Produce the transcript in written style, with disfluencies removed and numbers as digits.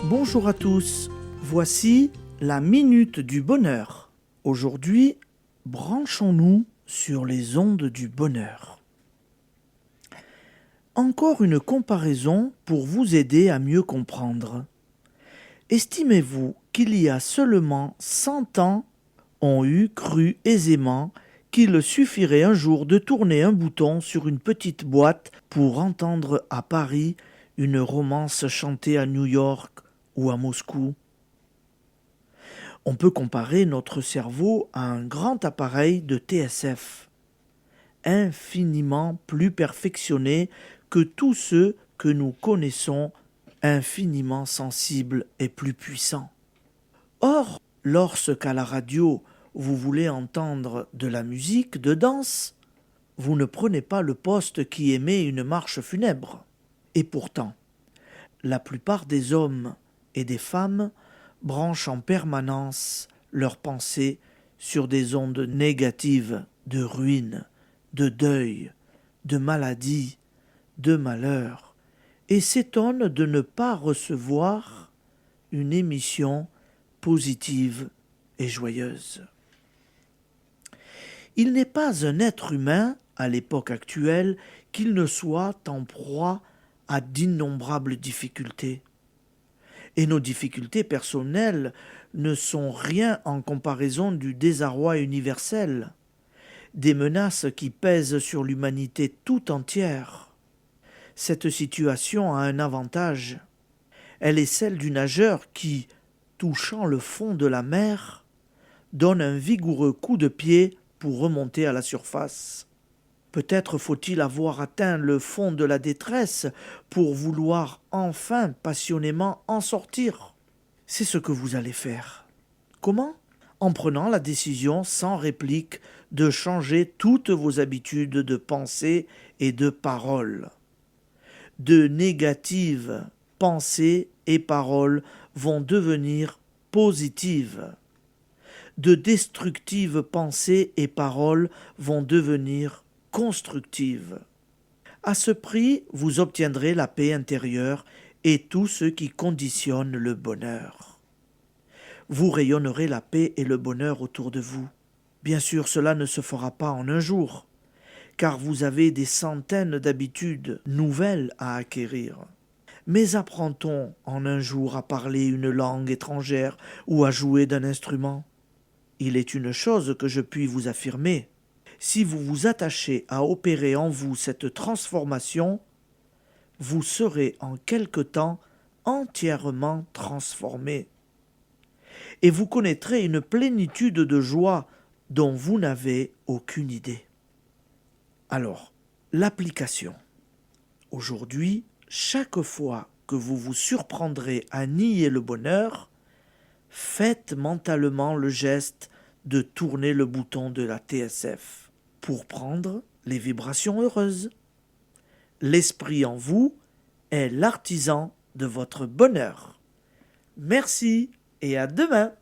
Bonjour à tous, voici la Minute du Bonheur. Aujourd'hui, branchons-nous sur les ondes du bonheur. Encore une comparaison pour vous aider à mieux comprendre. Estimez-vous qu'il y a seulement 100 ans, on eût cru aisément qu'il suffirait un jour de tourner un bouton sur une petite boîte pour entendre à Paris une romance chantée à New York ou à Moscou. On peut comparer notre cerveau à un grand appareil de TSF, infiniment plus perfectionné que tous ceux que nous connaissons, infiniment sensible et plus puissant. Or, lorsqu'à la radio vous voulez entendre de la musique de danse, vous ne prenez pas le poste qui émet une marche funèbre. Et pourtant, la plupart des hommes et des femmes branchent en permanence leurs pensées sur des ondes négatives de ruine, de deuil, de maladie, de malheur, et s'étonnent de ne pas recevoir une émission positive et joyeuse. Il n'est pas un être humain, à l'époque actuelle, qu'il ne soit en proie à d'innombrables difficultés. Et nos difficultés personnelles ne sont rien en comparaison du désarroi universel, des menaces qui pèsent sur l'humanité tout entière. Cette situation a un avantage. Elle est celle du nageur qui, touchant le fond de la mer, donne un vigoureux coup de pied pour remonter à la surface. Peut-être faut-il avoir atteint le fond de la détresse pour vouloir enfin passionnément en sortir. C'est ce que vous allez faire. Comment ? En prenant la décision sans réplique de changer toutes vos habitudes de pensée et de parole. De négatives pensées et paroles vont devenir positives. De destructives pensées et paroles vont devenir constructives. À ce prix, vous obtiendrez la paix intérieure et tout ce qui conditionne le bonheur. Vous rayonnerez la paix et le bonheur autour de vous. Bien sûr, cela ne se fera pas en un jour, car vous avez des centaines d'habitudes nouvelles à acquérir. Mais apprend-on en un jour à parler une langue étrangère ou à jouer d'un instrument ? Il est une chose que je puis vous affirmer. Si vous vous attachez à opérer en vous cette transformation, vous serez en quelque temps entièrement transformé. Et vous connaîtrez une plénitude de joie dont vous n'avez aucune idée. Alors, l'application. Aujourd'hui, chaque fois que vous vous surprendrez à nier le bonheur, faites mentalement le geste de tourner le bouton de la TSF pour prendre les vibrations heureuses. L'esprit en vous est l'artisan de votre bonheur. Merci et à demain.